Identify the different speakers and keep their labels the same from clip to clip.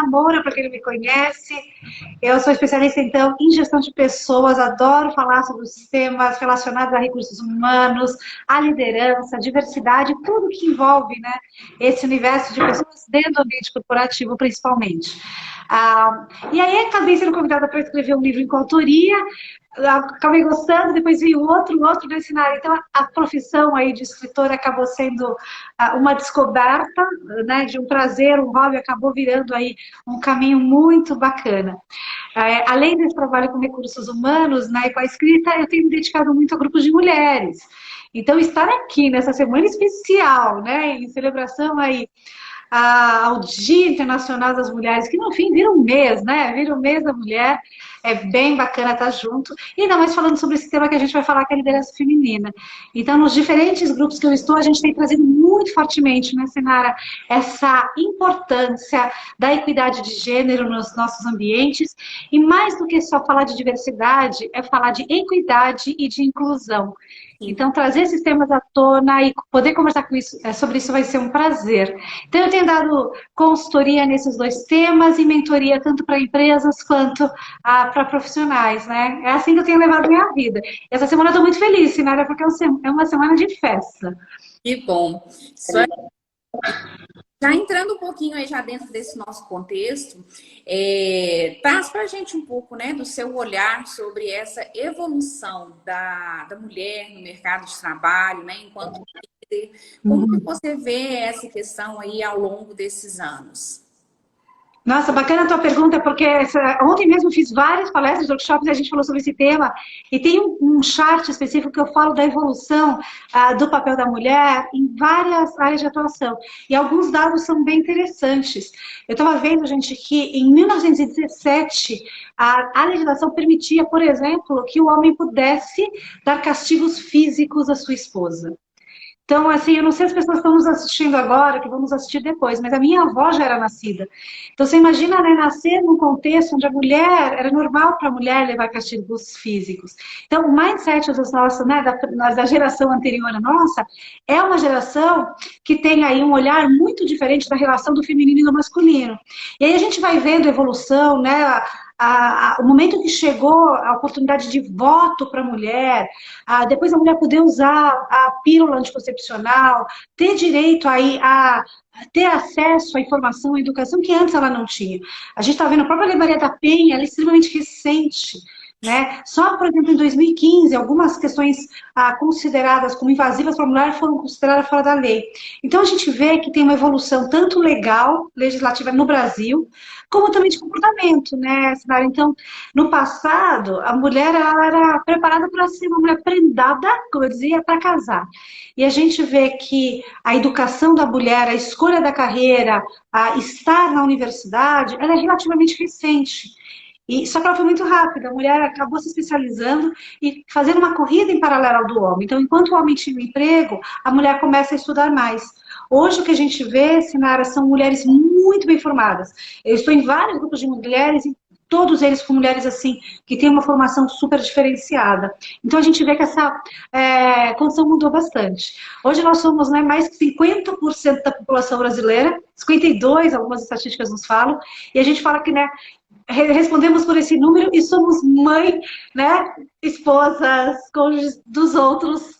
Speaker 1: Moura, para quem não me conhece. Eu sou especialista, então, em gestão de pessoas, adoro falar sobre os temas relacionados a recursos humanos, a liderança, a diversidade, tudo que envolve, né, esse universo de pessoas dentro do ambiente corporativo, principalmente. E aí acabei sendo convidada para escrever um livro em coautoria, acabei gostando, depois vi outro nesse cenário. Então, a profissão aí de escritora acabou sendo uma descoberta, né, de um prazer, um hobby, acabou virando aí um caminho muito bacana. Além desse trabalho com recursos humanos, né, e com a escrita, eu tenho me dedicado muito a grupos de mulheres. Então, estar aqui nessa semana especial, né, em celebração aí ao Dia Internacional das Mulheres, que no fim vira um mês, né? Vira um mês da mulher, é bem bacana estar junto. E ainda mais falando sobre esse tema que a gente vai falar, que é a liderança feminina. Então, nos diferentes grupos que eu estou, a gente tem trazido muito fortemente, né, Sinara, essa importância da equidade de gênero nos nossos ambientes. E mais do que só falar de diversidade, é falar de equidade e de inclusão.
Speaker 2: Sim.
Speaker 1: Então, trazer esses temas à tona e poder conversar com isso, sobre isso vai ser um prazer. Então, eu tenho dado consultoria nesses dois temas e mentoria tanto para empresas quanto para profissionais, né? É assim que eu tenho levado minha vida. Essa semana eu estou muito feliz, Sinara, porque é uma semana de festa.
Speaker 2: Que bom. Isso é... Já entrando um pouquinho aí já dentro desse nosso contexto, traz para a gente um pouco, né, do seu olhar sobre essa evolução da mulher no mercado de trabalho, né, enquanto líder. Como que você vê essa questão aí ao longo desses anos?
Speaker 1: Nossa, bacana a tua pergunta, porque ontem mesmo fiz várias palestras, workshops, e a gente falou sobre esse tema, e tem um chart específico que eu falo da evolução do papel da mulher em várias áreas de atuação, e alguns dados são bem interessantes. Eu estava vendo, gente, que em 1917, a legislação permitia, por exemplo, que o homem pudesse dar castigos físicos à sua esposa. Então, assim, eu não sei se as pessoas estão nos assistindo agora, que vão nos assistir depois, mas a minha avó já era nascida. Então, você imagina, né, nascer num contexto onde a mulher, era normal para a mulher levar castigos físicos. Então, o mindset dos nossos, né, da geração anterior à nossa, é uma geração que tem aí um olhar muito diferente da relação do feminino e do masculino. E aí a gente vai vendo a evolução, né, o momento que chegou a oportunidade de voto para a mulher, depois a mulher poder usar a pílula anticoncepcional, ter direito aí a ter acesso à informação, à educação que antes ela não tinha. A gente está vendo a própria Lei Maria da Penha, ela é extremamente recente. Né? Só, por exemplo, em 2015, algumas questões consideradas como invasivas para a mulher foram consideradas fora da lei. Então, a gente vê que tem uma evolução tanto legal, legislativa no Brasil, como também de comportamento, né, Sinara? Então, no passado, a mulher ela era preparada para ser uma mulher prendada, como eu dizia, para casar. E a gente vê que a educação da mulher, a escolha da carreira, a estar na universidade, ela é relativamente recente. Só que ela foi muito rápida, a mulher acabou se especializando e fazendo uma corrida em paralelo ao do homem. Então, enquanto o homem tinha um emprego, a mulher começa a estudar mais. Hoje, o que a gente vê, Sinara, são mulheres muito bem formadas. Eu estou em vários grupos de mulheres, e todos eles com mulheres assim, que têm uma formação super diferenciada. Então, a gente vê que essa condição mudou bastante. Hoje, nós somos, né, mais de 50% da população brasileira, 52%, algumas estatísticas nos falam, e a gente fala que, né, respondemos por esse número e somos mãe, né, esposas, cônjuges dos outros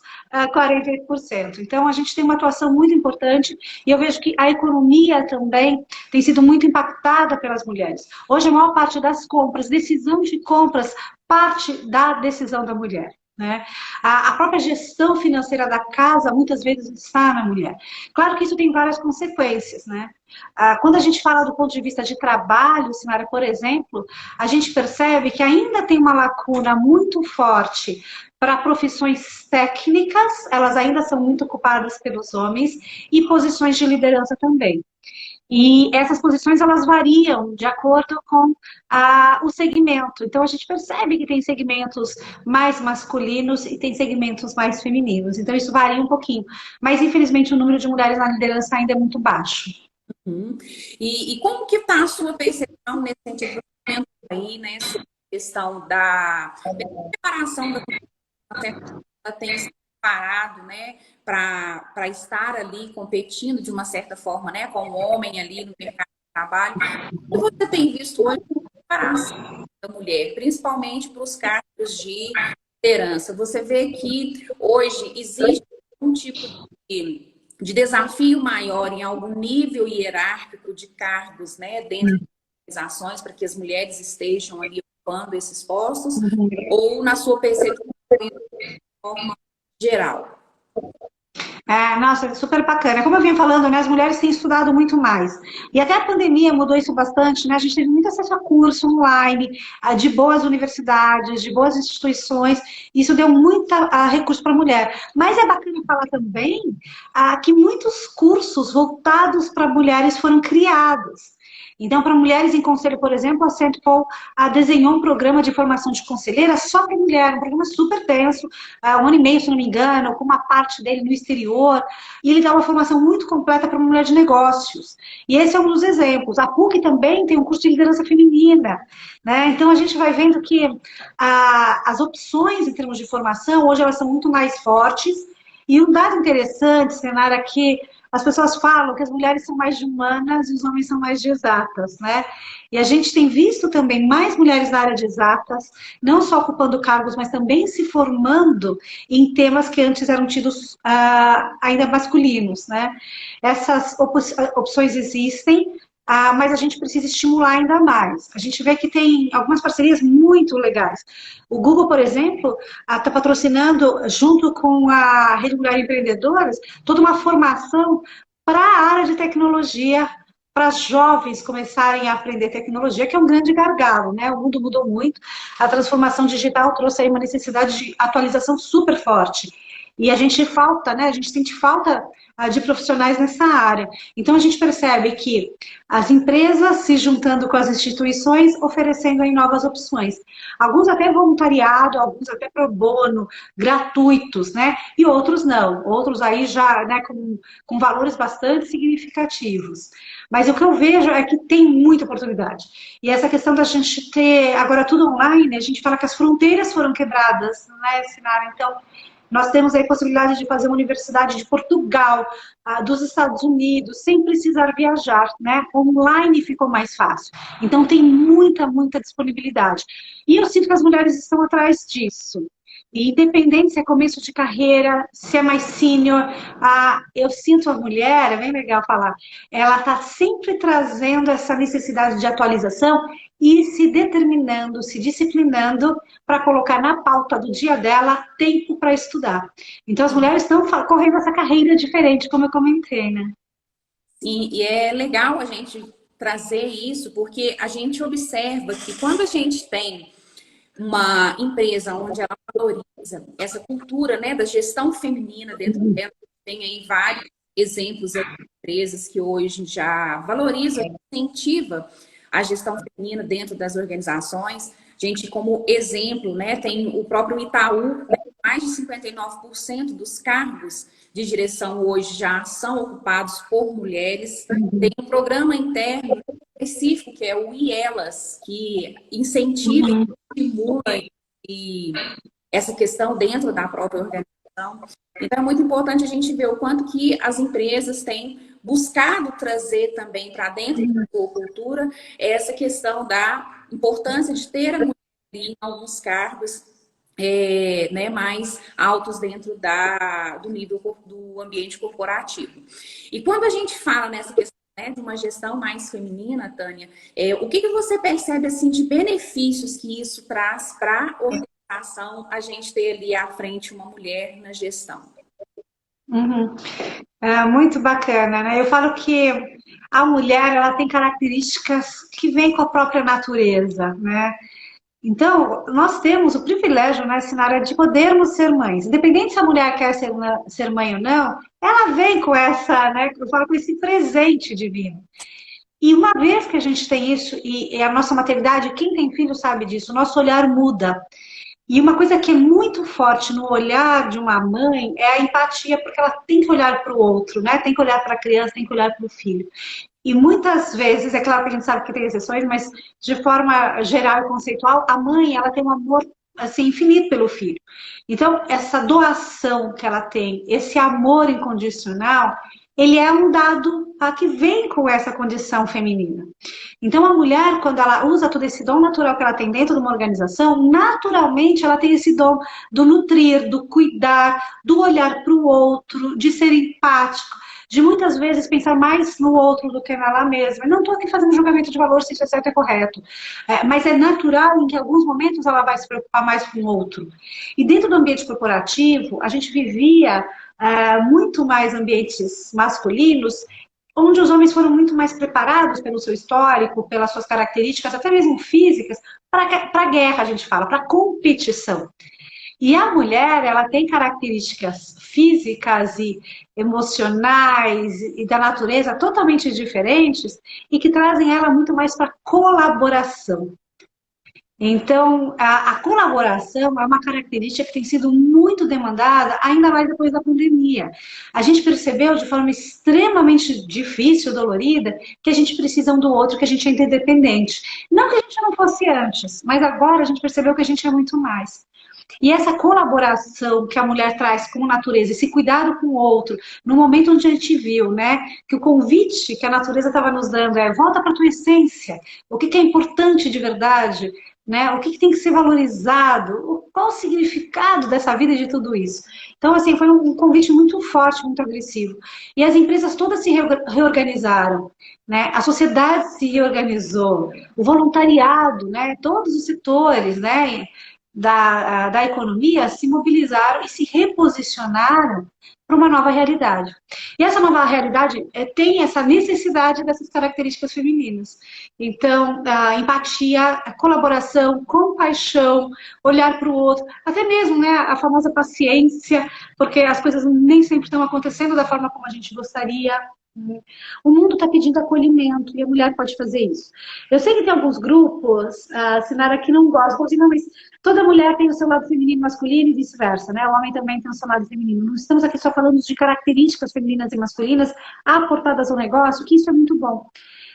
Speaker 1: 48%. Então, a gente tem uma atuação muito importante e eu vejo que a economia também tem sido muito impactada pelas mulheres. Hoje, a maior parte das compras, decisão de compras, parte da decisão da mulher. Né? A própria gestão financeira da casa muitas vezes está na mulher. Claro que isso tem várias consequências, né? Quando a gente fala do ponto de vista de trabalho, Sinara, por exemplo, a gente percebe que ainda tem uma lacuna muito forte para profissões técnicas, elas ainda são muito ocupadas pelos homens, e posições de liderança também. E essas posições, elas variam de acordo com o segmento. Então, a gente percebe que tem segmentos mais masculinos e tem segmentos mais femininos. Então, isso varia um pouquinho. Mas, infelizmente, o número de mulheres na liderança ainda é muito baixo.
Speaker 2: Uhum. E como que está a sua percepção nesse sentido aí, né, sobre a questão da preparação da mulher, ela tem se preparado, né, para estar ali competindo de uma certa forma, né, com o homem ali no mercado trabalho. E você tem visto hoje a preparação da mulher, principalmente para os cargos de liderança. Você vê que hoje existe um tipo de desafio maior em algum nível hierárquico de cargos, né, dentro das organizações, para que as mulheres estejam ali ocupando esses postos, ou na sua percepção de forma geral?
Speaker 1: Nossa, super bacana. Como eu vinha falando, né, as mulheres têm estudado muito mais. E até a pandemia mudou isso bastante, né? A gente teve muito acesso a curso online, de boas universidades, de boas instituições. Isso deu muito recurso para a mulher. Mas é bacana falar também que muitos cursos voltados para mulheres foram criados. Então, para mulheres em conselho, por exemplo, a St. Paul desenhou um programa de formação de conselheira só para mulher, um programa super tenso, 1 ano e meio, se não me engano, com uma parte dele no exterior, e ele dá uma formação muito completa para uma mulher de negócios. E esse é um dos exemplos. A PUC também tem um curso de liderança feminina, né? Então, a gente vai vendo que as opções em termos de formação, hoje elas são muito mais fortes, e um dado interessante, Senara, que as pessoas falam que as mulheres são mais de humanas e os homens são mais de exatas, né? E a gente tem visto também mais mulheres na área de exatas, não só ocupando cargos, mas também se formando em temas que antes eram tidos ainda masculinos, né? Essas opções existem, mas a gente precisa estimular ainda mais. A gente vê que tem algumas parcerias muito legais. O Google, por exemplo, está patrocinando, junto com a Rede Mulher Empreendedoras, toda uma formação para a área de tecnologia, para as jovens começarem a aprender tecnologia, que é um grande gargalo, né? O mundo mudou muito, a transformação digital trouxe aí uma necessidade de atualização super forte. E a gente falta, né? A gente sente falta de profissionais nessa área. Então, a gente percebe que as empresas se juntando com as instituições, oferecendo aí novas opções. Alguns até voluntariado, alguns até pro bono, gratuitos, né? E outros não. Outros aí já, né, com valores bastante significativos. Mas o que eu vejo é que tem muita oportunidade. E essa questão da gente ter agora tudo online, a gente fala que as fronteiras foram quebradas, né, Sinara? Então, nós temos aí a possibilidade de fazer uma universidade de Portugal, dos Estados Unidos, sem precisar viajar, né? Online ficou mais fácil. Então, tem muita, muita disponibilidade. E eu sinto que as mulheres estão atrás disso. E independente se é começo de carreira, se é mais sênior, eu sinto a mulher, é bem legal falar, ela está sempre trazendo essa necessidade de atualização e se determinando, se disciplinando para colocar na pauta do dia dela tempo para estudar. Então as mulheres estão correndo essa carreira diferente, como eu comentei, né?
Speaker 2: E é legal a gente trazer isso, porque a gente observa que quando a gente tem uma empresa onde ela valoriza essa cultura, né, da gestão feminina dentro dela, tem aí vários exemplos de empresas que hoje já valorizam e incentiva a gestão feminina dentro das organizações. A gente, como exemplo, né, tem o próprio Itaú, né, mais de 59% dos cargos de direção hoje já são ocupados por mulheres. Tem um programa interno específico, que é o IELAS, que incentiva e estimula e essa questão dentro da própria organização. Então, é muito importante a gente ver o quanto que as empresas têm buscado trazer também para dentro da sua cultura essa questão da importância de ter a mulher em alguns cargos né, mais altos dentro do nível do ambiente corporativo. E quando a gente fala nessa questão, né, de uma gestão mais feminina, Tânia, o que você percebe assim, de benefícios que isso traz para a organização, a gente ter ali à frente uma mulher na gestão?
Speaker 1: Muito bacana, né? Eu falo que a mulher ela tem características que vêm com a própria natureza, né? Então, nós temos o privilégio, né, Sinara, de podermos ser mães. Independente se a mulher quer ser mãe ou não, ela vem com essa, né, eu falo, com esse presente divino. E uma vez que a gente tem isso, e a nossa maternidade, quem tem filho sabe disso, o nosso olhar muda. E uma coisa que é muito forte no olhar de uma mãe é a empatia, porque ela tem que olhar para o outro, né? Tem que olhar para a criança, tem que olhar para o filho. E muitas vezes, é claro que a gente sabe que tem exceções, mas de forma geral e conceitual, a mãe ela tem um amor assim, infinito pelo filho. Então, essa doação que ela tem, esse amor incondicional, ele é um dado que vem com essa condição feminina. Então, a mulher, quando ela usa todo esse dom natural que ela tem dentro de uma organização, naturalmente ela tem esse dom do nutrir, do cuidar, do olhar para o outro, de ser empático, de muitas vezes pensar mais no outro do que nela mesma. Eu não estou aqui fazendo julgamento de valor se isso é certo ou correto, mas é natural em que em alguns momentos ela vai se preocupar mais com o outro. E dentro do ambiente corporativo, a gente vivia muito mais ambientes masculinos, onde os homens foram muito mais preparados pelo seu histórico, pelas suas características, até mesmo físicas, para a guerra, a gente fala, para a competição. E a mulher, ela tem características físicas e emocionais e da natureza totalmente diferentes e que trazem ela muito mais para colaboração. Então, a colaboração é uma característica que tem sido muito demandada, ainda mais depois da pandemia. A gente percebeu de forma extremamente difícil, dolorida, que a gente precisa um do outro, que a gente é interdependente. Não que a gente não fosse antes, mas agora a gente percebeu que a gente é muito mais. E essa colaboração que a mulher traz como natureza, esse cuidado com o outro, no momento onde a gente viu, né, que o convite que a natureza estava nos dando é volta para a tua essência, o que é importante de verdade, né, o que tem que ser valorizado, qual o significado dessa vida e de tudo isso. Então, assim, foi um convite muito forte, muito agressivo. E as empresas todas se reorganizaram, né, a sociedade se reorganizou, o voluntariado, né, todos os setores, né, da economia se mobilizaram e se reposicionaram para uma nova realidade. E essa nova realidade tem essa necessidade dessas características femininas. Então, a empatia, a colaboração, compaixão, olhar para o outro, até mesmo, né, a famosa paciência, porque as coisas nem sempre estão acontecendo da forma como a gente gostaria. O mundo está pedindo acolhimento e a mulher pode fazer isso. Eu sei que tem alguns grupos, Sinara, que não gostam, assim, não, mas toda mulher tem o seu lado feminino e masculino e vice-versa, né? O homem também tem o seu lado feminino. Não estamos aqui só falando de características femininas e masculinas aportadas ao negócio, que isso é muito bom.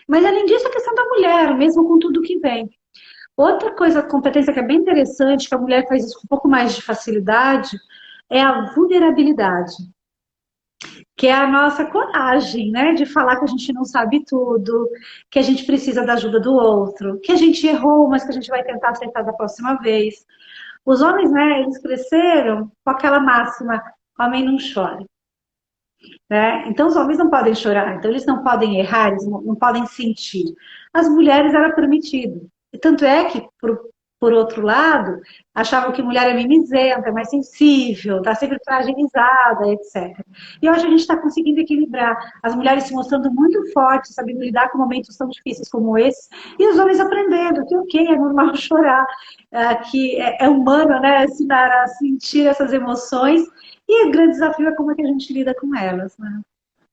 Speaker 1: Mas, além disso, a questão da mulher, mesmo com tudo que vem. Outra coisa, competência que é bem interessante, que a mulher faz isso com um pouco mais de facilidade, é a vulnerabilidade, que é a nossa coragem, né, de falar que a gente não sabe tudo, que a gente precisa da ajuda do outro, que a gente errou, mas que a gente vai tentar acertar da próxima vez. Os homens, né, eles cresceram com aquela máxima, homem não chora, né? Então os homens não podem chorar, então eles não podem errar, eles não podem sentir. As mulheres era permitido. E tanto é que, por outro lado, achavam que mulher é mimizenta, é mais sensível, está sempre fragilizada, etc. E hoje a gente está conseguindo equilibrar. As mulheres se mostrando muito fortes, sabendo lidar com momentos tão difíceis como esses, e os homens aprendendo que, ok, é normal chorar, que é humano, né, ensinar a sentir essas emoções, e o grande desafio é como é que a gente lida com elas, né?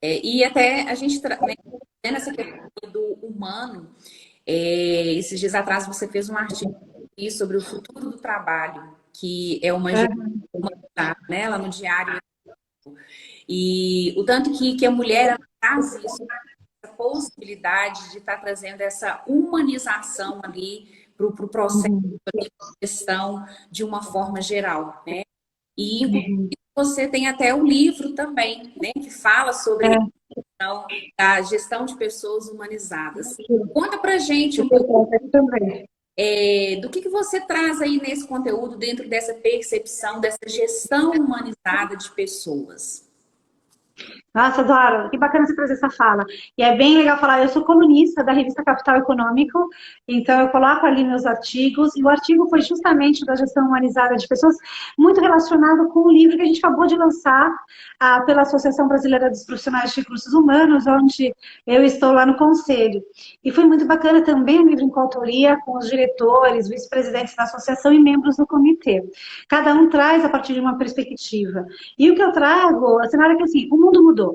Speaker 2: E até a gente, né, nessa questão do humano, esses dias atrás você fez um artigo sobre o futuro do trabalho, que é uma gestão humanitária, né, lá no Diário. E o tanto que a mulher ela traz isso, essa possibilidade de estar trazendo essa humanização ali para o processo de gestão de uma forma geral, né? E inclusive, você tem até um livro também, né, que fala sobre a gestão de pessoas humanizadas. Conta pra gente um pouco do que você traz aí nesse conteúdo, dentro dessa percepção, dessa gestão humanizada de pessoas.
Speaker 1: Nossa, adoro. Que bacana você trazer essa fala. E é bem legal falar, eu sou colunista da revista Capital Econômico, então eu coloco ali meus artigos, e o artigo foi justamente da gestão humanizada de pessoas, muito relacionado com o livro que a gente acabou de lançar pela Associação Brasileira dos Profissionais de Recursos Humanos, onde eu estou lá no conselho. E foi muito bacana também um livro em coautoria com os diretores, vice-presidentes da associação e membros do comitê. Cada um traz a partir de uma perspectiva. E o que eu trago, a cenário é que assim, o mundo mudou.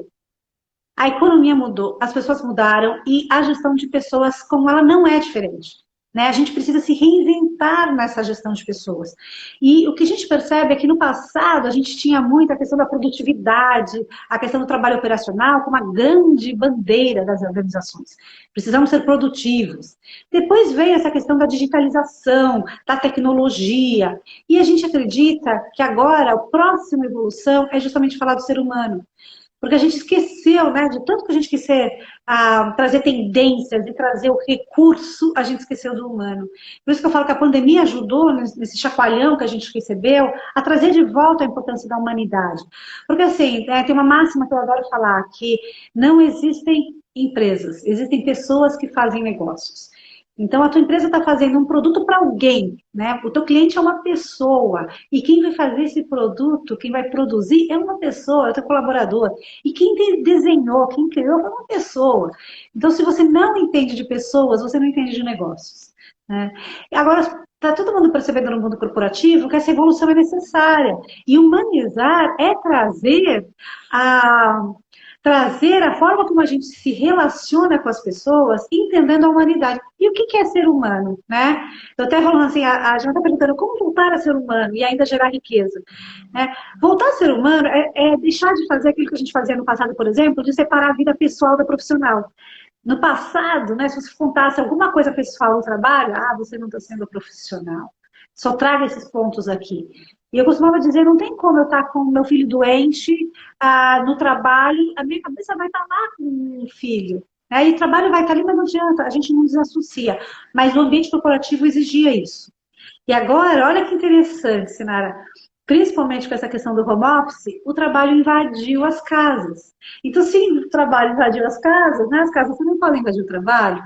Speaker 1: A economia mudou, as pessoas mudaram e a gestão de pessoas como ela não é diferente. né? A gente precisa se reinventar nessa gestão de pessoas. E o que a gente percebe é que no passado a gente tinha muito a questão da produtividade, a questão do trabalho operacional como uma grande bandeira das organizações. Precisamos ser produtivos. Depois veio essa questão da digitalização, da tecnologia, e a gente acredita que agora a próxima evolução é justamente falar do ser humano. Porque a gente esqueceu, né, de tanto que a gente quis trazer tendências e trazer o recurso, a gente esqueceu do humano. Por isso que eu falo que a pandemia ajudou, nesse chacoalhão que a gente recebeu, a trazer de volta a importância da humanidade. Porque, assim, tem uma máxima que eu adoro falar, que não existem empresas, existem pessoas que fazem negócios. Então, a tua empresa está fazendo um produto para alguém, né? O teu cliente é uma pessoa. E quem vai fazer esse produto, quem vai produzir, é uma pessoa, é o teu colaborador. E quem desenhou, quem criou, é uma pessoa. Então, se você não entende de pessoas, você não entende de negócios, né? Agora, está todo mundo percebendo no mundo corporativo que essa evolução é necessária. E humanizar é a trazer a forma como a gente se relaciona com as pessoas, entendendo a humanidade. E o que é ser humano, né? Eu até falando assim, a gente está perguntando como voltar a ser humano e ainda gerar riqueza, né? Voltar a ser humano é deixar de fazer aquilo que a gente fazia no passado, por exemplo, de separar a vida pessoal da profissional. No passado, né, se você contasse alguma coisa pessoal no trabalho, você não está sendo profissional. Só traga esses pontos aqui. E eu costumava dizer, não tem como eu estar com meu filho doente no trabalho, a minha cabeça vai estar lá com o filho. Né? E o trabalho vai estar ali, mas não adianta, a gente não desassocia. Mas o ambiente corporativo exigia isso. E agora, olha que interessante, Sinara, principalmente com essa questão do home office, o trabalho invadiu as casas. Então, se o trabalho invadiu as casas, né, as casas também podem invadir o trabalho.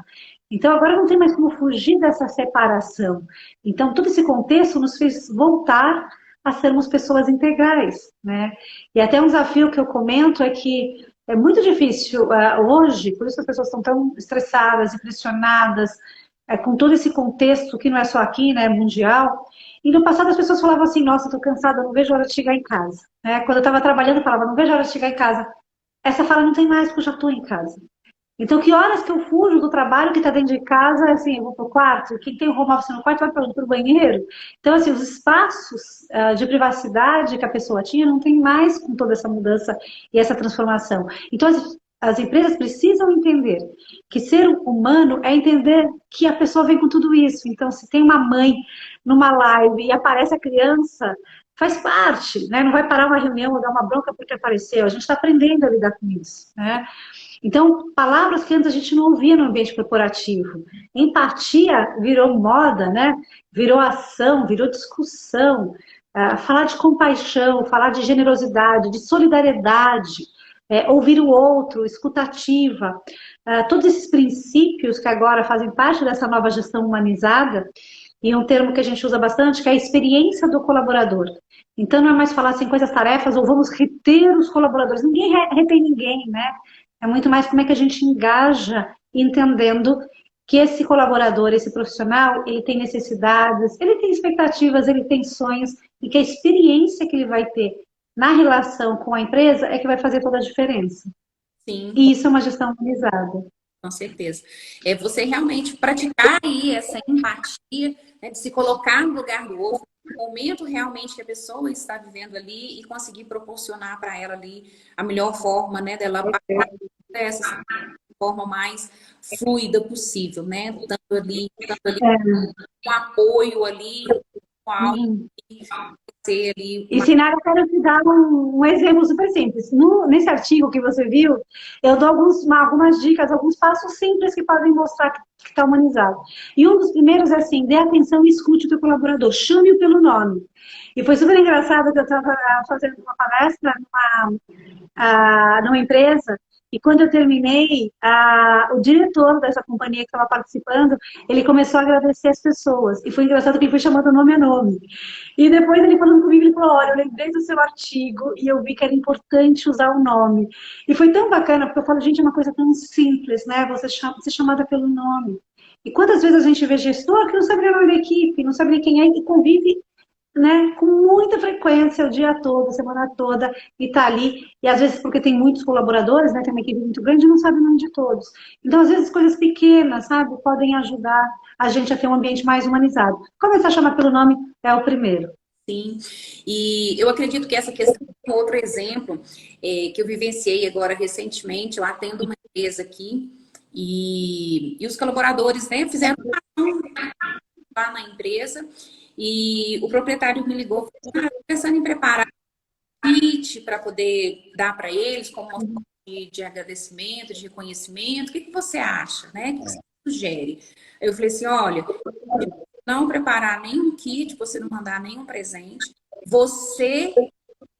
Speaker 1: Então, agora não tem mais como fugir dessa separação. Então, todo esse contexto nos fez voltar a sermos pessoas integrais, né? E até um desafio que eu comento é que é muito difícil hoje, por isso que as pessoas estão tão estressadas e pressionadas, com todo esse contexto que não é só aqui, né, mundial. E no passado as pessoas falavam assim, nossa, estou cansada, não vejo a hora de chegar em casa. Né? Quando eu estava trabalhando, eu falava, não vejo a hora de chegar em casa. Essa fala não tem mais, porque eu já estou em casa. Então, que horas que eu fujo do trabalho que está dentro de casa, assim, eu vou para o quarto, quem tem o home office no quarto vai para o banheiro. Então, assim, os espaços de privacidade que a pessoa tinha não tem mais com toda essa mudança e essa transformação. Então, as empresas precisam entender que ser humano é entender que a pessoa vem com tudo isso. Então, se tem uma mãe numa live e aparece a criança, faz parte, né? Não vai parar uma reunião ou dar uma bronca porque apareceu. A gente está aprendendo a lidar com isso, né? Então, palavras que antes a gente não ouvia no ambiente corporativo. Empatia virou moda, né? Virou ação, virou discussão. Falar de compaixão, falar de generosidade, de solidariedade, ouvir o outro, escutativa. Todos esses princípios que agora fazem parte dessa nova gestão humanizada, e um termo que a gente usa bastante, que é a experiência do colaborador. Então, não é mais falar assim, coisas tarefas, ou vamos reter os colaboradores. Ninguém retém ninguém, né? É muito mais como é que a gente engaja, entendendo que esse colaborador, esse profissional, ele tem necessidades, ele tem expectativas, ele tem sonhos, e que a experiência que ele vai ter na relação com a empresa é que vai fazer toda a diferença.
Speaker 2: Sim.
Speaker 1: E isso é uma gestão humanizada.
Speaker 2: Com certeza. É você realmente praticar aí essa empatia, né, de se colocar no lugar do outro, no momento realmente que a pessoa está vivendo ali e conseguir proporcionar para ela ali a melhor forma, né, dela passar dessa forma mais fluida possível, né? Dando ali um apoio ali, com algo ser ali.
Speaker 1: E Sinara, eu quero te dar um exemplo super simples. Nesse artigo que você viu, eu dou algumas dicas, alguns passos simples que podem mostrar que está humanizado. E um dos primeiros é assim, dê atenção e escute o teu colaborador, chame-o pelo nome. E foi super engraçado que eu estava fazendo uma palestra numa empresa, e quando eu terminei, o diretor dessa companhia que estava participando, ele começou a agradecer as pessoas. E foi engraçado que ele foi chamando nome a nome. E depois ele falando comigo, ele falou, olha, eu lembrei do seu artigo e eu vi que era importante usar o nome. E foi tão bacana, porque eu falo, gente, é uma coisa tão simples, né? Você ser chamada pelo nome. E quantas vezes a gente vê gestor que não sabe o nome da equipe, não sabe nem quem é e convive né, com muita frequência, o dia todo, a semana toda, e tá ali, e às vezes porque tem muitos colaboradores, né, tem uma equipe muito grande, não sabe o nome de todos. Então, às vezes, coisas pequenas, sabe, podem ajudar a gente a ter um ambiente mais humanizado. Começar a chamar pelo nome é o primeiro.
Speaker 2: Sim, e eu acredito que essa questão é um outro exemplo que eu vivenciei agora recentemente. Eu atendo uma empresa aqui e os colaboradores, né, fizeram uma ação lá na empresa e o proprietário me ligou, pensando em preparar kit para poder dar para eles como uma forma de agradecimento, de reconhecimento. O que você acha, né? O que você sugere? Eu falei assim, olha, não preparar nenhum kit, você não mandar nenhum presente, você,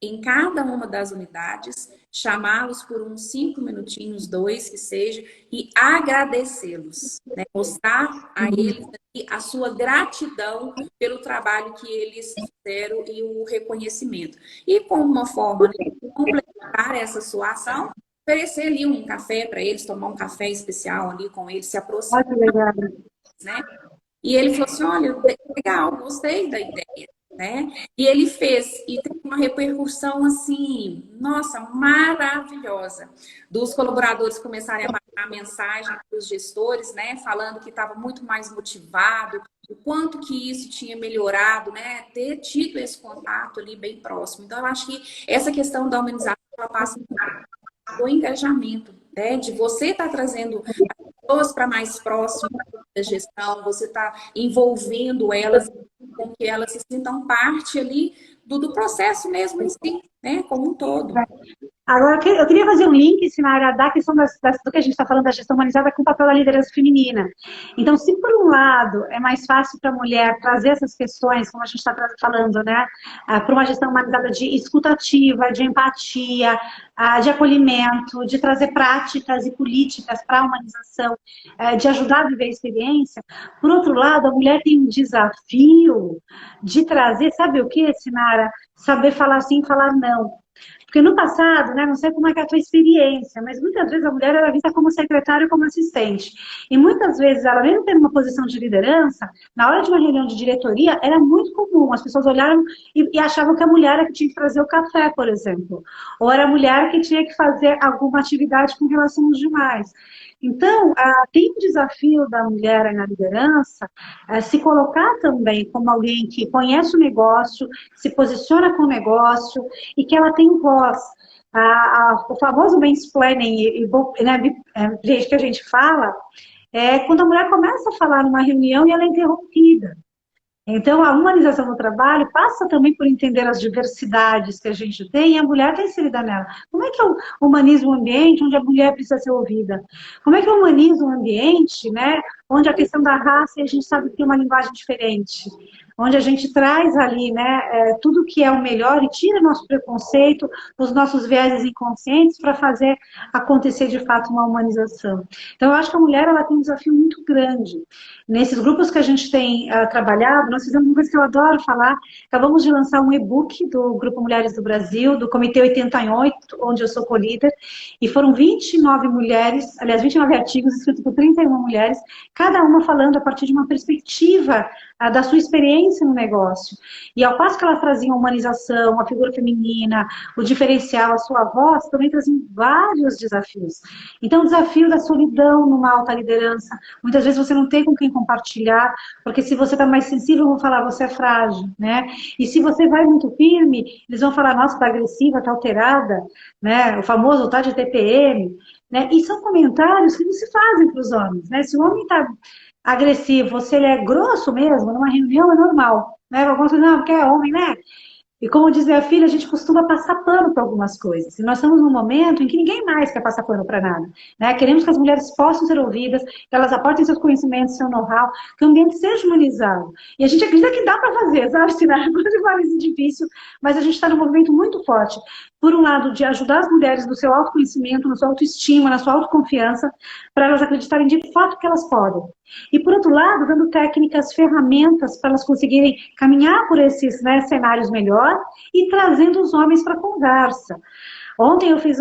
Speaker 2: em cada uma das unidades, chamá-los por uns 5 minutinhos, 2 que seja, e agradecê-los, né? Mostrar a eles a sua gratidão pelo trabalho que eles fizeram e o reconhecimento. E como uma forma de complementar essa sua ação, oferecer ali um café para eles, tomar um café especial ali com eles, se aproximar, né? E ele falou assim, olha, legal, gostei da ideia, né? E ele fez, e teve uma repercussão assim, nossa, maravilhosa. Dos colaboradores começarem a mandar mensagem para os gestores, né? Falando que estava muito mais motivado, o quanto que isso tinha melhorado, né? Ter tido esse contato ali bem próximo. Então, eu acho que essa questão da humanização, ela passa do engajamento, né? De você estar trazendo pessoas para mais próximo da gestão, você está envolvendo elas com que elas se sintam parte ali do processo mesmo em si, né? Como um todo.
Speaker 1: Agora, eu queria fazer um link, Sinara, da questão do que a gente está falando da gestão humanizada com o papel da liderança feminina. Então, se por um lado é mais fácil para a mulher trazer essas questões, como a gente está falando, né, para uma gestão humanizada de escutativa, de empatia, de acolhimento, de trazer práticas e políticas para a humanização, de ajudar a viver a experiência, por outro lado, a mulher tem um desafio de trazer, sabe o que, Sinara? Saber falar sim e falar não. Porque no passado, né, não sei como é que é a tua experiência, mas muitas vezes a mulher era vista como secretária ou como assistente. E muitas vezes ela, mesmo tendo uma posição de liderança, na hora de uma reunião de diretoria, era muito comum. As pessoas olharam e achavam que a mulher era que tinha que trazer o café, por exemplo. Ou era a mulher que tinha que fazer alguma atividade com relação aos demais. Então, tem um desafio da mulher na liderança se colocar também como alguém que conhece o negócio, se posiciona com o negócio e que ela tem voz. O famoso mansplaining, né, que a gente fala, é quando a mulher começa a falar numa reunião e ela é interrompida. Então, a humanização no trabalho passa também por entender as diversidades que a gente tem e a mulher está inserida nela. Como é que eu humanizo um ambiente onde a mulher precisa ser ouvida? Como é que eu humanizo um ambiente, né, onde a questão da raça, a gente sabe que tem uma linguagem diferente? Onde a gente traz ali, né, tudo que é o melhor e tira nosso preconceito, os nossos vieses inconscientes para fazer acontecer de fato uma humanização. Então, eu acho que a mulher ela tem um desafio muito grande. Nesses grupos que a gente tem trabalhado, nós fizemos uma coisa que eu adoro falar. Acabamos de lançar um e-book do Grupo Mulheres do Brasil, do Comitê 88, onde eu sou co-líder, e foram 29 mulheres, aliás, 29 artigos escritos por 31 mulheres, cada uma falando a partir de uma perspectiva da sua experiência no negócio. E ao passo que elas traziam a humanização, a figura feminina, o diferencial, a sua voz, também traziam vários desafios. Então, o desafio da solidão numa alta liderança, muitas vezes você não tem com quem compartilhar, porque se você está mais sensível, vão falar, você é frágil, né? E se você vai muito firme, eles vão falar, nossa, está agressiva, está alterada, né? O famoso tá de TPM, né? E são comentários que não se fazem para os homens, né? Se o homem está agressivo, se ele é grosso mesmo, numa reunião é normal, né? Alguns dizem, não, porque é homem, né? E como diz minha filha, a gente costuma passar pano para algumas coisas. E nós estamos num momento em que ninguém mais quer passar pano para nada, né? Queremos que as mulheres possam ser ouvidas, que elas aportem seus conhecimentos, seu know-how, que o ambiente seja humanizado. E a gente acredita que dá para fazer, sabe, Sinara? Quando parece difícil, mas a gente está num movimento muito forte. Por um lado, de ajudar as mulheres no seu autoconhecimento, na sua autoestima, na sua autoconfiança, para elas acreditarem de fato que elas podem. E, por outro lado, dando técnicas, ferramentas para elas conseguirem caminhar por esses, né, cenários melhor e trazendo os homens para a conversa. Ontem eu fiz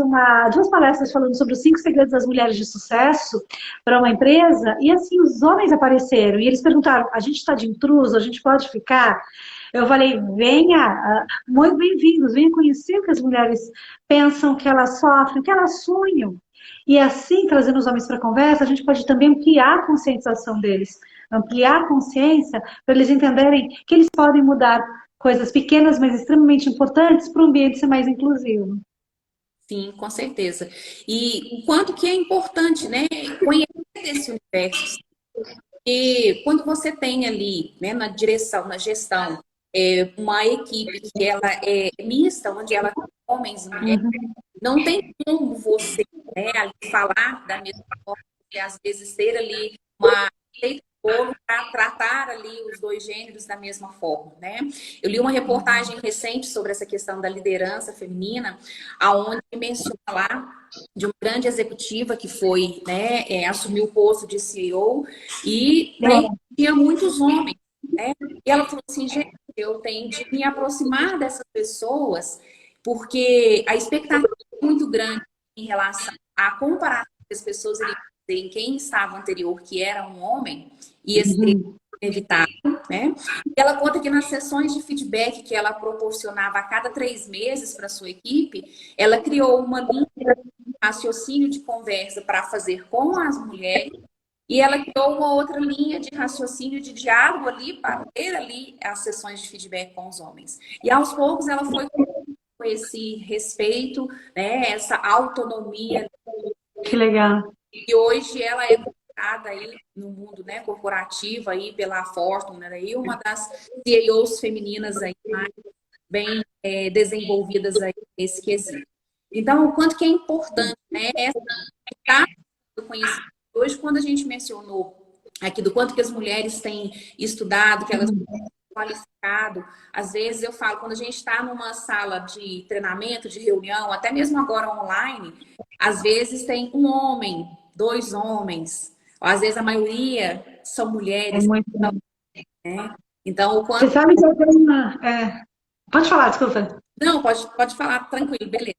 Speaker 1: duas palestras falando sobre os 5 segredos das mulheres de sucesso para uma empresa e, assim, os homens apareceram e eles perguntaram, a gente está de intruso, a gente pode ficar? Eu falei, venha, muito bem-vindos, venha conhecer o que as mulheres pensam, que elas sofrem, que elas sonham. E assim, trazendo os homens para a conversa, a gente pode também ampliar a conscientização deles, ampliar a consciência para eles entenderem que eles podem mudar coisas pequenas, mas extremamente importantes para o ambiente ser mais inclusivo.
Speaker 2: Sim, com certeza. E o quanto que é importante, né, conhecer esse universo. E quando você tem ali, né, na direção, na gestão, uma equipe que ela é mista, onde ela tem homens e mulheres,
Speaker 1: Uhum.
Speaker 2: não tem como você, né, ali falar da mesma forma, porque às vezes ter ali uma receita de bolo para tratar ali os dois gêneros da mesma forma, né? Eu li uma reportagem recente sobre essa questão da liderança feminina, aonde menciona lá de uma grande executiva que foi, né, assumiu o posto de CEO e daí tinha muitos homens, né? E ela falou assim, gente, eu tenho de me aproximar dessas pessoas porque a expectativa é muito grande em relação à comparação que as pessoas iriam fazer em quem estava anterior, que era um homem, ia ser
Speaker 1: Uhum.
Speaker 2: inevitável, né? E ela conta que nas sessões de feedback que ela proporcionava a cada 3 meses para sua equipe, ela criou uma linha de raciocínio de conversa para fazer com as mulheres e ela criou uma outra linha de raciocínio de diálogo ali para ter ali as sessões de feedback com os homens. E aos poucos ela foi com esse respeito, né, essa autonomia.
Speaker 1: Que legal.
Speaker 2: E hoje ela é colocada aí no mundo, né, corporativo aí pela Fortune, né, e uma das CEOs femininas aí mais bem desenvolvidas aí nesse quesito. Então, o quanto que é importante, né, essa do conhecimento. Hoje, quando a gente mencionou aqui do quanto que as mulheres têm estudado, que elas qualificado. Às vezes eu falo, quando a gente está numa sala de treinamento, de reunião, até mesmo agora online, às vezes tem um homem, 2 homens, ou às vezes a maioria são
Speaker 1: É
Speaker 2: mulheres,
Speaker 1: muito.
Speaker 2: né? Então, o
Speaker 1: Você
Speaker 2: quanto.
Speaker 1: sabe que eu tenho uma. Pode falar, desculpa.
Speaker 2: Não, pode falar tranquilo, beleza.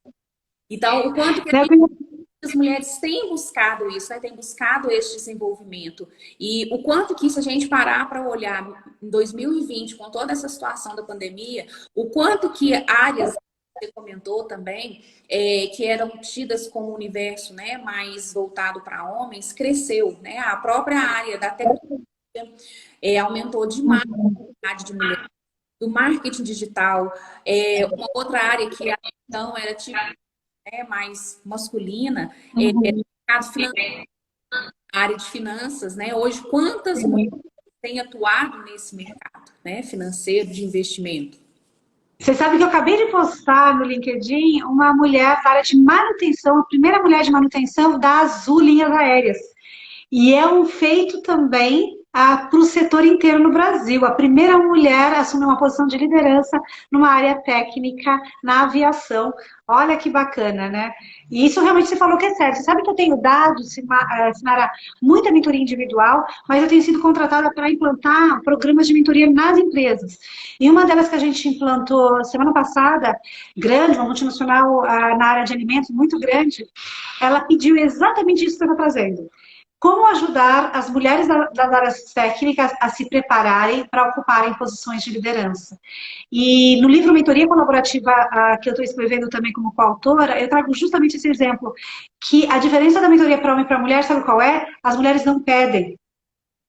Speaker 2: Então, o quanto que
Speaker 1: Eu tenho-
Speaker 2: as mulheres têm buscado isso, né? Têm buscado esse desenvolvimento. E o quanto que, se a gente parar para olhar em 2020, com toda essa situação da pandemia, o quanto que áreas, você comentou também, que eram tidas como universo, né, mais voltado para homens, cresceu, né? A própria área da tecnologia aumentou demais a quantidade de mulheres. Do marketing digital, uma outra área que então era tipo mais masculina,
Speaker 1: Uhum.
Speaker 2: mercado financeiro, área de finanças, né? Hoje, quantas mulheres têm atuado nesse mercado, né, financeiro de investimento?
Speaker 1: Você sabe que eu acabei de postar no LinkedIn uma mulher da área de manutenção, a primeira mulher de manutenção da Azul Linhas Aéreas. E é um feito também para o setor inteiro no Brasil. A primeira mulher a assumir uma posição de liderança numa área técnica na aviação. Olha que bacana, né? E isso realmente você falou que é certo. Você sabe que eu tenho dado, Sinara, muita mentoria individual, mas eu tenho sido contratada para implantar programas de mentoria nas empresas. E uma delas que a gente implantou semana passada, grande, uma multinacional na área de alimentos, muito grande, ela pediu exatamente isso que você está trazendo. Como ajudar as mulheres das áreas técnicas a se prepararem para ocuparem posições de liderança. E no livro Mentoria Colaborativa, que eu estou escrevendo também como coautora, eu trago justamente esse exemplo, que a diferença da mentoria para homem e para mulher, sabe qual é? As mulheres não pedem.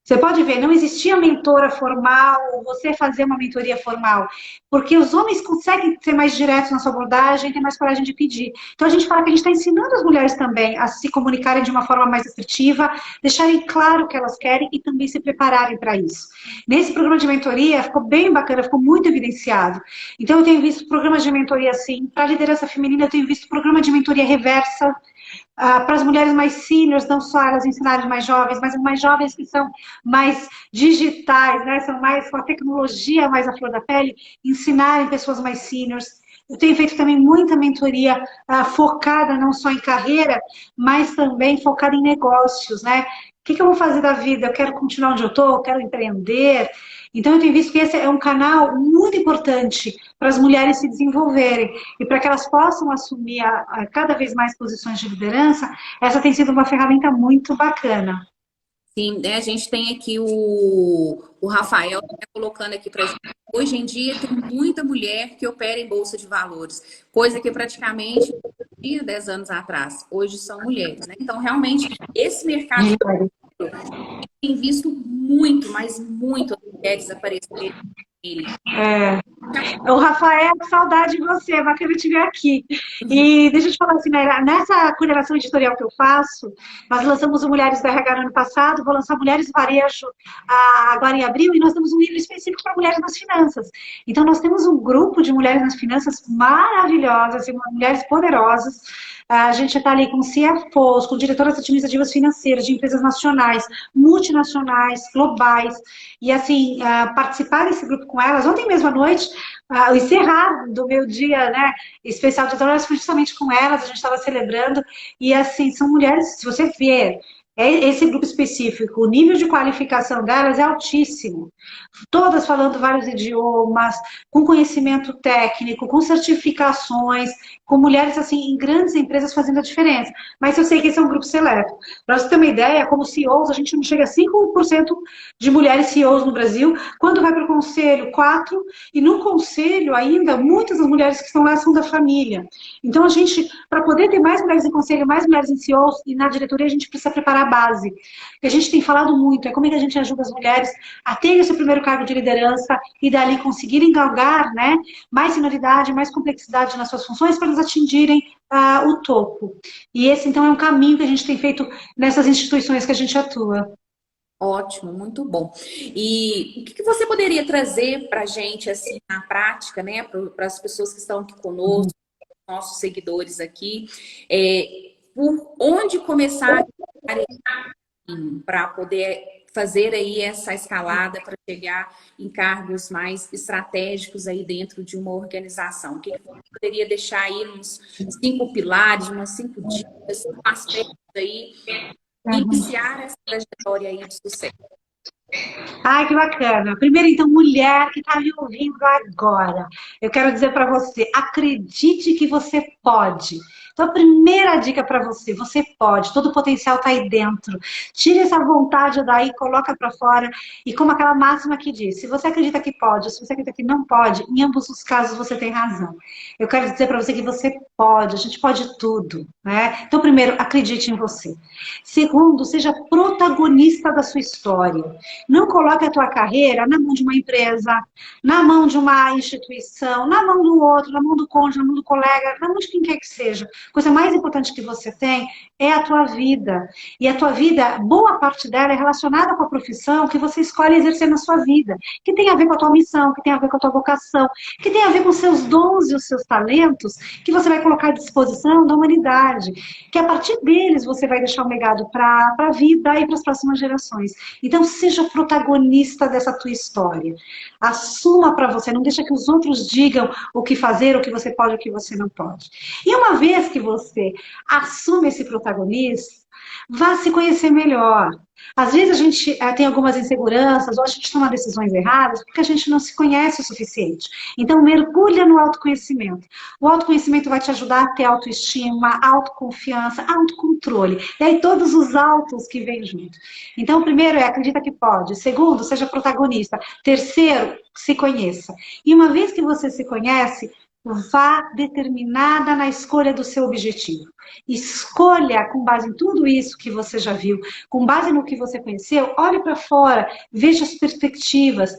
Speaker 1: Você pode ver, não existia mentora formal, você fazer uma mentoria formal, porque os homens conseguem ser mais diretos na sua abordagem, ter mais coragem de pedir. Então a gente fala que a gente está ensinando as mulheres também a se comunicarem de uma forma mais assertiva, deixarem claro o que elas querem e também se prepararem para isso. Nesse programa de mentoria ficou bem bacana, ficou muito evidenciado. Então eu tenho visto programas de mentoria assim, para a liderança feminina eu tenho visto programa de mentoria reversa, para as mulheres mais seniors, não só elas ensinarem mais jovens, mas mais jovens que são mais digitais, né? São mais com a tecnologia mais à flor da pele, ensinarem pessoas mais seniors. Eu tenho feito também muita mentoria focada não só em carreira, mas também focada em negócios, né? O que eu vou fazer da vida? Eu quero continuar onde eu estou, eu quero empreender. Então, eu tenho visto que esse é um canal muito importante para as mulheres se desenvolverem e para que elas possam assumir cada vez mais posições de liderança. Essa tem sido uma ferramenta muito bacana.
Speaker 2: Sim, né? A gente tem aqui o Rafael tá colocando aqui para gente. Hoje em dia tem muita mulher que opera em bolsa de valores, coisa que praticamente tinha 10 anos atrás. Hoje são mulheres, né? Então, realmente, esse mercado tem visto muito, mas muito as mulheres aparecerem nele.
Speaker 1: É. O Rafael, que saudade de você, bacana te ver aqui. E deixa eu te falar assim, Naira, nessa coordenação editorial que eu faço, nós lançamos o Mulheres do RH no ano passado, vou lançar Mulheres do Varejo agora em abril, e nós temos um livro específico para mulheres nas finanças. Então, nós temos um grupo de mulheres nas finanças maravilhosas, assim, mulheres poderosas. A gente está ali com CFOs, com diretoras administrativas financeiras de empresas nacionais, multinacionais, globais, e assim, participar desse grupo com elas. Ontem mesmo à noite, o encerrar do meu dia, né, especial de horas foi justamente com elas, a gente estava celebrando, e assim, são mulheres, se você ver esse grupo específico, o nível de qualificação delas é altíssimo. Todas falando vários idiomas, com conhecimento técnico, com certificações, com mulheres assim em grandes empresas fazendo a diferença. Mas eu sei que esse é um grupo seleto. Para você ter uma ideia, como CEOs, a gente não chega a 5% de mulheres CEOs no Brasil. Quando vai para o conselho, 4%. E no conselho, ainda, muitas das mulheres que estão lá são da família. Então, a gente, para poder ter mais mulheres em conselho, mais mulheres em CEOs e na diretoria, a gente precisa preparar a base. O que a gente tem falado muito é como é que a gente ajuda as mulheres a terem esse primeiro cargo de liderança e dali conseguirem galgar, né, mais senioridade, mais complexidade nas suas funções para eles atingirem o topo. E esse, então, é um caminho que a gente tem feito nessas instituições que a gente atua.
Speaker 2: Ótimo, muito bom. E o que você poderia trazer para a gente, assim, na prática, né, para as pessoas que estão aqui conosco, nossos seguidores aqui, por onde começar para poder fazer aí essa escalada para chegar em cargos mais estratégicos aí dentro de uma organização? O que você poderia deixar aí uns 5 pilares, umas 5 dicas, 5 aspectos aí, iniciar essa trajetória aí de sucesso?
Speaker 1: Ai, que bacana. Primeiro, então, mulher que está me ouvindo agora, eu quero dizer para você, acredite que você pode. Então, a primeira dica para você pode, todo o potencial está aí dentro. Tire essa vontade daí, coloca para fora, e como aquela máxima que diz, se você acredita que pode, ou se você acredita que não pode, em ambos os casos você tem razão. Eu quero dizer para você que você pode, a gente pode tudo, né? Então, primeiro, acredite em você. Segundo, seja protagonista da sua história. Não coloque a tua carreira na mão de uma empresa, na mão de uma instituição, na mão do outro, na mão do cônjuge, na mão do colega, na mão de quem quer que seja. A coisa mais importante que você tem é a tua vida. E a tua vida, boa parte dela é relacionada com a profissão que você escolhe exercer na sua vida, que tem a ver com a tua missão, que tem a ver com a tua vocação, que tem a ver com os seus dons e os seus talentos, que você vai colocar à disposição da humanidade, que a partir deles você vai deixar um legado para a vida e para as próximas gerações. Então, seja protagonista dessa tua história. Assuma para você, não deixa que os outros digam o que fazer, o que você pode, o que você não pode. E uma vez que você assume esse protagonismo, vá se conhecer melhor. Às vezes a gente tem algumas inseguranças ou a gente toma decisões erradas porque a gente não se conhece o suficiente. Então, mergulha no autoconhecimento. O autoconhecimento vai te ajudar a ter autoestima, autoconfiança, autocontrole. E aí todos os autos que vêm junto. Então, primeiro acredita que pode. Segundo, seja protagonista. Terceiro, se conheça. E uma vez que você se conhece, vá determinada na escolha do seu objetivo. Escolha com base em tudo isso que você já viu, com base no que você conheceu, olhe para fora, veja as perspectivas,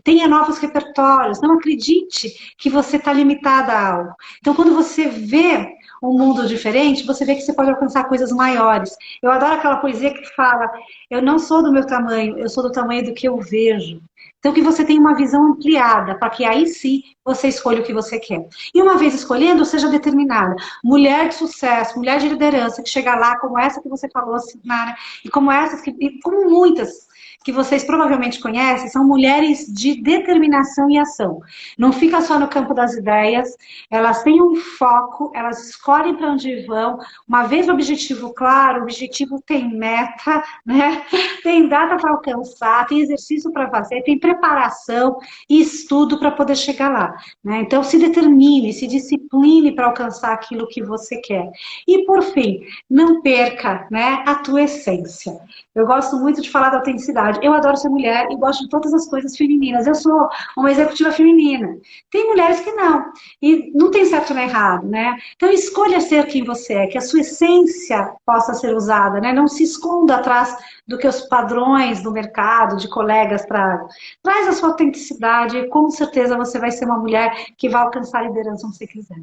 Speaker 1: tenha novos repertórios, não acredite que você está limitada a algo. Então, quando você vê um mundo diferente, você vê que você pode alcançar coisas maiores. Eu adoro aquela poesia que fala, eu não sou do meu tamanho, eu sou do tamanho do que eu vejo. Então, que você tenha uma visão ampliada, para que aí sim você escolha o que você quer. E uma vez escolhendo, seja determinada. Mulher de sucesso, mulher de liderança, que chega lá, como essa que você falou, Sinara, e como essas, e como muitas que vocês provavelmente conhecem, são mulheres de determinação e ação. Não fica só no campo das ideias, elas têm um foco, elas escolhem para onde vão. Uma vez o objetivo claro, o objetivo tem meta, né? Tem data para alcançar, tem exercício para fazer, tem preparação e estudo para poder chegar lá, né? Então, se determine, se discipline para alcançar aquilo que você quer. E, por fim, não perca, né, a tua essência. Eu gosto muito de falar da autenticidade. Eu adoro ser mulher e gosto de todas as coisas femininas. Eu sou uma executiva feminina. Tem mulheres que não. E não tem certo nem errado, né? Então, escolha ser quem você é, que a sua essência possa ser usada, né? Não se esconda atrás do que os padrões do mercado, de colegas tragam. Traz a sua autenticidade e com certeza você vai ser uma mulher que vai alcançar a liderança onde você quiser.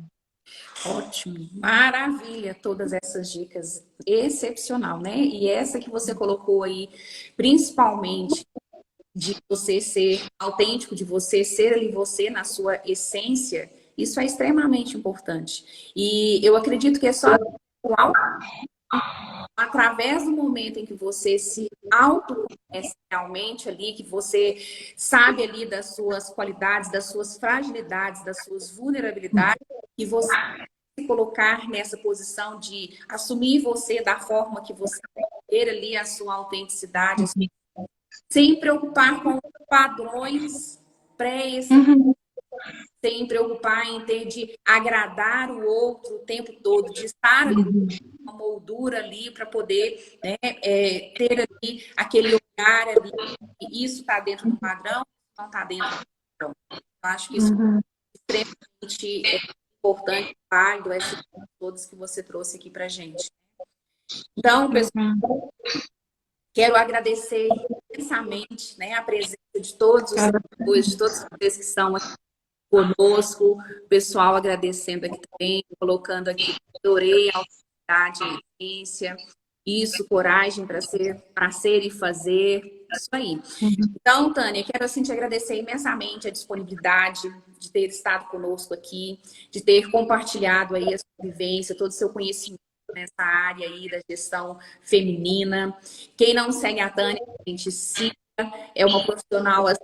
Speaker 2: Ótimo, maravilha, todas essas dicas, excepcional, né? E essa que você colocou aí, principalmente de você ser autêntico, de você ser ali você na sua essência, isso é extremamente importante. E eu acredito que é só através do momento em que você se autoconhece realmente ali, que você sabe ali das suas qualidades, das suas fragilidades, das suas vulnerabilidades, que você se colocar nessa posição de assumir você da forma que você quer ali a sua autenticidade, sem preocupar com padrões pré-estabelecidos, sem preocupar em ter de agradar o outro o tempo todo, de estar ali uma moldura ali para poder, né, ter ali aquele olhar ali. Isso está dentro do padrão, não está dentro do padrão. Eu acho que isso é extremamente importante, válido, essas todas que você trouxe aqui para gente. Então, pessoal, quero agradecer imensamente, né, a presença de todos os senhores, de todos vocês que estão aqui conosco, o pessoal agradecendo aqui também, colocando aqui, adorei a oportunidade, a essência, isso, coragem para ser e fazer, isso aí. Então, Tânia, quero assim te agradecer imensamente a disponibilidade de ter estado conosco aqui, de ter compartilhado aí a sua vivência, todo o seu conhecimento nessa área aí da gestão feminina. Quem não segue a Tânia, gente, siga, é uma profissional assim,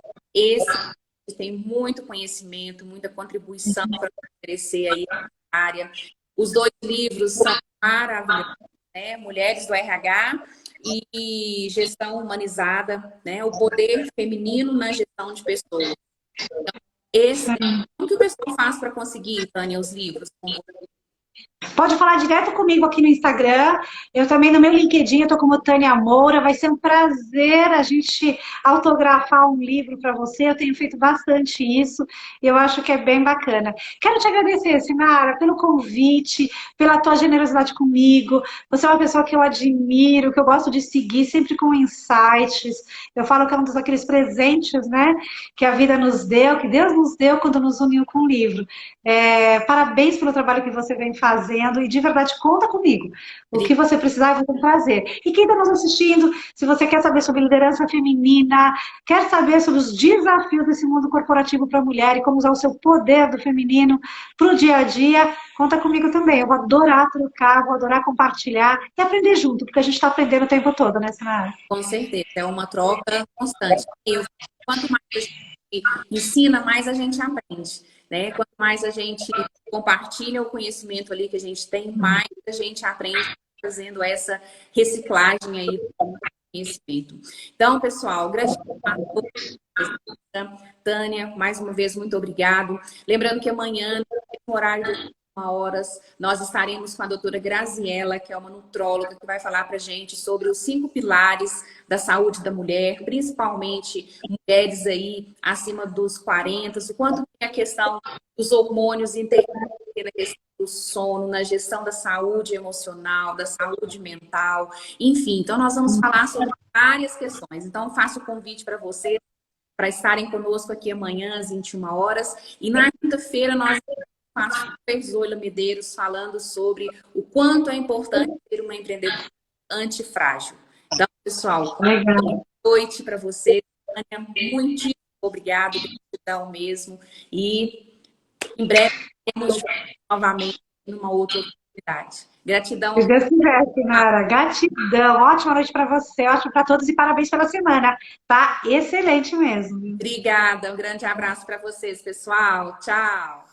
Speaker 2: tem muito conhecimento, muita contribuição para oferecer aí na área. Os 2 livros são maravilhosos, né? Mulheres do RH e Gestão Humanizada, né? O poder feminino na gestão de pessoas. Então, o que o pessoal faz para conseguir, Tânia, os livros?
Speaker 1: Pode falar direto comigo aqui no Instagram. Eu também no meu LinkedIn, eu estou como Tânia Moura. Vai ser um prazer a gente autografar um livro para você. Eu tenho feito bastante isso e eu acho que é bem bacana. Quero te agradecer, Sinara, pelo convite, pela tua generosidade comigo. Você é uma pessoa que eu admiro, que eu gosto de seguir, sempre com insights. Eu falo que é um dos aqueles presentes, né, que a vida nos deu, que Deus nos deu quando nos uniu com o livro. Parabéns pelo trabalho que você vem fazendo e de verdade conta comigo. O que você precisar, eu vou trazer. E quem está nos assistindo, se você quer saber sobre liderança feminina, quer saber sobre os desafios desse mundo corporativo para a mulher e como usar o seu poder do feminino para o dia a dia, conta comigo também. Eu vou adorar trocar, vou adorar compartilhar e aprender junto, porque a gente está aprendendo o tempo todo, né, Sinara?
Speaker 2: Com certeza, é uma troca constante. Quanto mais a gente ensina, mais a gente aprende, né? Quanto mais a gente compartilha o conhecimento ali que a gente tem, mais a gente aprende fazendo essa reciclagem aí do conhecimento. Então, pessoal, gratidão a todos. Tânia, mais uma vez, muito obrigado. Lembrando que amanhã, no horário das 1h, nós estaremos com a doutora Graziella, que é uma nutróloga, que vai falar para a gente sobre os 5 pilares da saúde da mulher, principalmente mulheres aí acima dos 40, o quanto é a questão dos hormônios interferem na questão do sono, na gestão da saúde emocional, da saúde mental, enfim. Então, nós vamos falar sobre várias questões. Então, faço o convite para vocês para estarem conosco aqui amanhã às 21h. E na quinta-feira nós temos a Zoila Medeiros falando sobre o quanto é importante ter uma empreendedora antifrágil. Então, pessoal, boa noite para vocês. Muitíssimo obrigado, gratidão mesmo. E em breve temos novamente numa outra oportunidade. Gratidão.
Speaker 1: Se Deus quiser, senhora. Gratidão. Ótima noite para você, ótimo para todos e parabéns pela semana. Tá excelente mesmo.
Speaker 2: Obrigada. Um grande abraço para vocês, pessoal. Tchau.